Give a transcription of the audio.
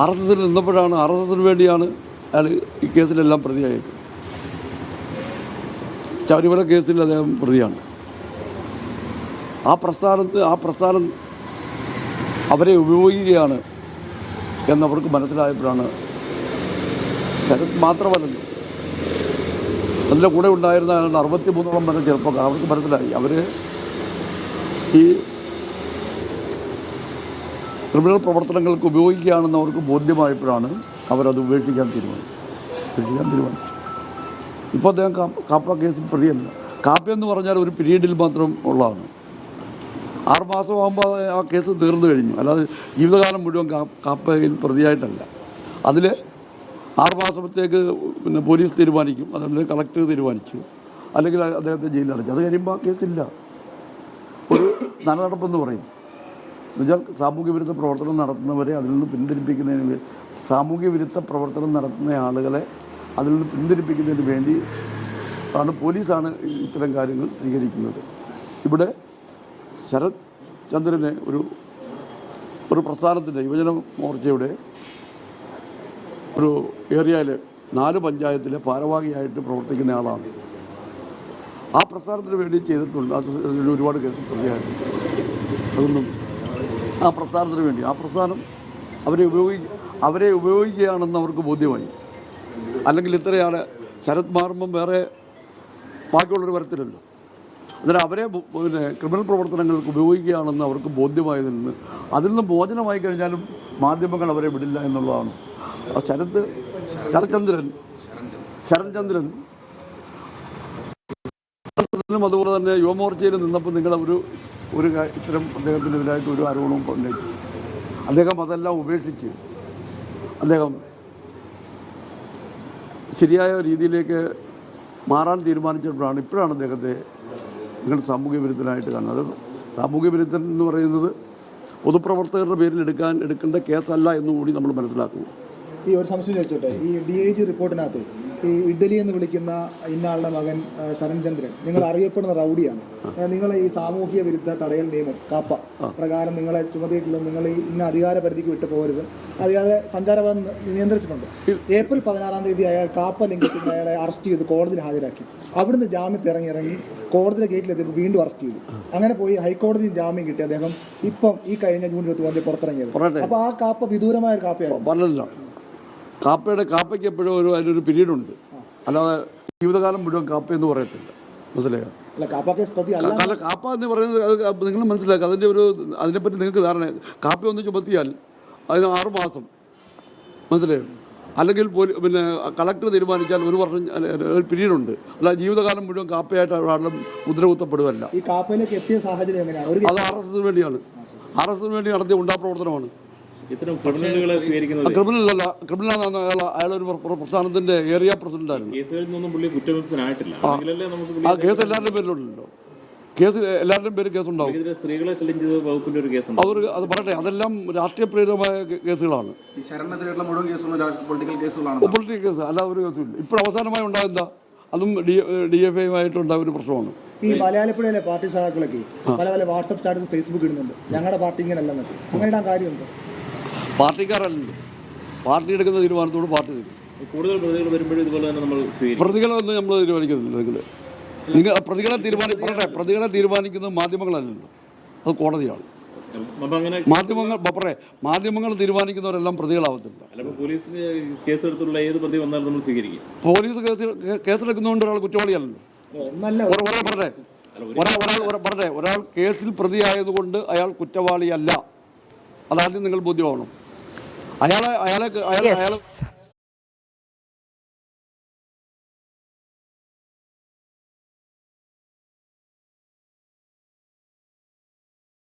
RSSൽ നിന്നപ്പോഴാണ് RSSന് വേണ്ടിയാണ് അയാൾ ഈ കേസിലെല്ലാം പ്രതിയായിട്ട്. ശബരിമല കേസിൽ അദ്ദേഹം പ്രതിയാണ്. ആ പ്രസ്ഥാനം അവരെ ഉപയോഗിക്കുകയാണ് എന്നവർക്ക് മനസ്സിലായപ്പോഴാണ്. ശരത് മാത്രമല്ലല്ലോ, അതിൻ്റെ കൂടെ ഉണ്ടായിരുന്ന 63ഓളം വരെ ചെറുപ്പക്കാർ, അവർക്ക് മനസ്സിലായി അവർ ഈ ക്രിമിനൽ പ്രവർത്തനങ്ങൾക്ക് ഉപയോഗിക്കുകയാണെന്ന് അവർക്ക് ബോധ്യമായപ്പോഴാണ് അവരത് ഉപേക്ഷിക്കാൻ തീരുമാനിച്ചു. ഇപ്പോൾ അദ്ദേഹം കാപ്പ കേസിൽ പ്രതിയല്ല. കാപ്പയെന്ന് പറഞ്ഞാൽ ഒരു പീരീഡിൽ മാത്രം ഉള്ളതാണ്. 6 മാസമാകുമ്പോൾ ആ കേസ് തീർന്നു കഴിഞ്ഞു. അല്ലാതെ ജീവിതകാലം മുഴുവൻ കാപ്പയിൽ പ്രതിയായിട്ടല്ല. അതിൽ 6 മാസത്തേക്ക് പിന്നെ പോലീസ് തീരുമാനിക്കും, അതുകൊണ്ട് കളക്ടർ തീരുമാനിച്ചു, അല്ലെങ്കിൽ അദ്ദേഹത്തെ ജയിലിലടച്ചു. അത് കഴിയുമ്പോൾ ആ കേസില്ല. ഒരു നനനടപ്പെന്ന് പറയും. എന്നുവെച്ചാൽ സാമൂഹ്യ വിരുദ്ധ പ്രവർത്തനം നടത്തുന്നവരെ അതിൽ നിന്ന് പിന്തിരിപ്പിക്കുന്നതിന്, സാമൂഹ്യ വിരുദ്ധ പ്രവർത്തനം നടത്തുന്ന ആളുകളെ അതിൽ നിന്ന് പിന്തിരിപ്പിക്കുന്നതിന് വേണ്ടി പോലീസാണ് ഇത്തരം കാര്യങ്ങൾ സ്വീകരിക്കുന്നത്. ഇവിടെ ശരത് ചന്ദ്രനെ ഒരു പ്രസ്ഥാനത്തിൻ്റെ യുവജന മോർച്ചയുടെ ഒരു ഏരിയയിൽ 4 പഞ്ചായത്തിലെ ഭാരവാഹിയായിട്ട് പ്രവർത്തിക്കുന്ന ആളാണ്. ആ പ്രസ്ഥാനത്തിന് വേണ്ടി ചെയ്തിട്ടുണ്ട്. അത് ഒരുപാട് കേസിൽ പ്രതിയായിട്ടുണ്ട്. അതൊന്നും ആ പ്രസ്ഥാനത്തിന് വേണ്ടി, ആ പ്രസ്ഥാനം അവരെ ഉപയോഗിക്കുകയാണെന്ന് അവർക്ക് ബോധ്യമായി. അല്ലെങ്കിൽ ഇത്രയാണ് ശരത് മാറുമ്പം വേറെ ബാക്കിയുള്ളവർ വരത്തില്ലല്ലോ. അന്നേരം അവരെ പിന്നെ ക്രിമിനൽ പ്രവർത്തനങ്ങൾക്ക് ഉപയോഗിക്കുകയാണെന്ന് അവർക്ക് ബോധ്യമായതിൽ നിന്ന് അതിൽ നിന്ന് മോചനമായി കഴിഞ്ഞാലും മാധ്യമങ്ങൾ അവരെ വിടില്ല എന്നുള്ളതാണ്. ശരൺചന്ദ്രൻ അതുപോലെ തന്നെ യുവമോർച്ചയിൽ നിന്നപ്പോൾ നിങ്ങൾ ഒരു ഇത്തരം അദ്ദേഹത്തിനെതിരായിട്ട് ഒരു ആരോപണവും ഉന്നയിച്ചു. അദ്ദേഹം അതെല്ലാം ഉപേക്ഷിച്ച് അദ്ദേഹം ശരിയായ രീതിയിലേക്ക് മാറാൻ തീരുമാനിച്ചപ്പോഴാണ് ഇപ്പോഴാണ് അദ്ദേഹത്തെ നിങ്ങൾ സാമൂഹ്യ വിരുദ്ധനായിട്ട് കാണുന്നത്. അത് സാമൂഹ്യ വിരുദ്ധൻ എന്ന് പറയുന്നത് പൊതുപ്രവർത്തകരുടെ പേരിൽ എടുക്കേണ്ട കേസല്ല എന്നുകൂടി നമ്മൾ മനസ്സിലാക്കുന്നു. ഈ ഒരു സംശയം ചോദിച്ചോട്ടെ, ഈ DIG റിപ്പോർട്ടിനകത്ത് ഈ ഇഡ്ഡലി എന്ന് വിളിക്കുന്ന ഇന്നയാളുടെ മകൻ ശരൺചന്ദ്രൻ നിങ്ങൾ അറിയപ്പെടുന്ന റൗഡിയാണ്. നിങ്ങൾ ഈ സാമൂഹ്യ വിരുദ്ധ തടയൽ നിയമം കാപ്പ പ്രകാരം നിങ്ങളെ ചുമത്തിയിട്ടുള്ള നിങ്ങൾ ഈ ഇന്ന അധികാര പരിധിക്ക് വിട്ടു പോകരുത്, അധികാര സഞ്ചാരപഥം നിയന്ത്രിച്ചിട്ടുണ്ട്. ഏപ്രിൽ 16-ാം തീയതി അയാൾ കാപ്പ ലംഘിച്ചിട്ട് അയാളെ അറസ്റ്റ് ചെയ്ത് കോടതിയിൽ ഹാജരാക്കി. അവിടുന്ന് ജാമ്യത്തിൽ ഇറങ്ങി കോടതിയുടെ ഗേറ്റിലെത്തിയപ്പോൾ വീണ്ടും അറസ്റ്റ് ചെയ്തു. അങ്ങനെ പോയി ഹൈക്കോടതി ജാമ്യം കിട്ടി അദ്ദേഹം ഇപ്പം ഈ കഴിഞ്ഞ ജൂൺ 21 പുറത്തിറങ്ങിയത്. അപ്പോൾ ആ കാപ്പ വിദൂരമായ ഒരു കാപ്പയാണ്. കാപ്പയ്ക്ക് എപ്പോഴും അതിനൊരു പീരീഡുണ്ട്. അല്ലാതെ ജീവിതകാലം മുഴുവൻ കാപ്പ എന്ന് പറയത്തില്ല. മനസ്സിലായോ? കാപ്പ എന്ന് പറയുന്നത് നിങ്ങൾ മനസ്സിലാക്കുക. അതിനെപ്പറ്റി നിങ്ങൾക്ക് ധാരണ. കാപ്പ ഒന്ന് ചുമത്തിയാൽ അതിന് 6 മാസം, മനസ്സിലായോ? അല്ലെങ്കിൽ പിന്നെ കളക്ടർ തീരുമാനിച്ചാൽ 1 വർഷം ഒരു പീരീഡുണ്ട്. അല്ലാതെ ജീവിതകാലം മുഴുവൻ കാപ്പയായിട്ട് ആളുടെ മുദ്ര കുത്തപ്പെടുകയല്ല. ഈ കാപ്പയിലേക്ക് എത്തിയ സാഹചര്യം എങ്ങനെയാണ്? അത് RSSന് വേണ്ടിയാണ്. RSSന് വേണ്ടി നടത്തിയ പ്രവർത്തനമാണ്. ക്രിമിനലല്ല, അയാളൊരു പ്രസ്ഥാനത്തിന്റെ ഏരിയ പ്രസിഡന്റായിരുന്നു. ആ കേസ് എല്ലാവരുടെയും പേരിലുണ്ടല്ലോ. എല്ലാവരുടെയും പേര് കേസുണ്ടാവും. അത് പറയട്ടെ, അതെല്ലാം രാഷ്ട്രീയ പ്രേരിതമായ കേസുകളാണ്. പൊളിറ്റിക്കൽ കേസ് അല്ലാതെ ഒരു കേസുമില്ല. ഇപ്പോൾ അവസാനമായി ഉണ്ടാകുന്ന അതും DFI-യുമായിട്ടുണ്ടായ ഒരു പ്രശ്നമാണ്. ഈ മലയാളപ്പുഴയിലെ പാർട്ടി സഹാക്കളൊക്കെ പല വാട്സപ്പ് സ്റ്റാറ്റസ് ഫേസ്ബുക്ക് ഇടുന്നുണ്ട്, ഞങ്ങളുടെ പാർട്ടി ഇങ്ങനെയല്ലെന്നൊക്കെ. അങ്ങനെ ഇടാൻ കാര്യമുണ്ട്? പാർട്ടിക്കാരല്ലല്ലോ, പാർട്ടി എടുക്കുന്ന തീരുമാനത്തോട് പാർട്ടി തരും. കൂടുതൽ പ്രതികൾ വരുമ്പോഴും ഇതുപോലെ തന്നെ നമ്മൾ പ്രതികളൊന്നും നമ്മൾ തീരുമാനിക്കുന്നില്ല. നിങ്ങൾ പ്രതികളെ തീരുമാനിക്കുന്നത് മാധ്യമങ്ങളല്ലല്ലോ, അത് കോടതിയാണ്. മാധ്യമങ്ങൾ തീരുമാനിക്കുന്നവരെല്ലാം പ്രതികളാവത്തില്ല. പോലീസ് കേസെടുക്കുന്നതുകൊണ്ട് ഒരാൾ കുറ്റവാളിയല്ലല്ലോ. ഒരാൾ കേസിൽ പ്രതിയായതുകൊണ്ട് അയാൾ കുറ്റവാളിയല്ല. അതാദ്യം നിങ്ങൾ ബോധ്യമാവണം. അയാളെ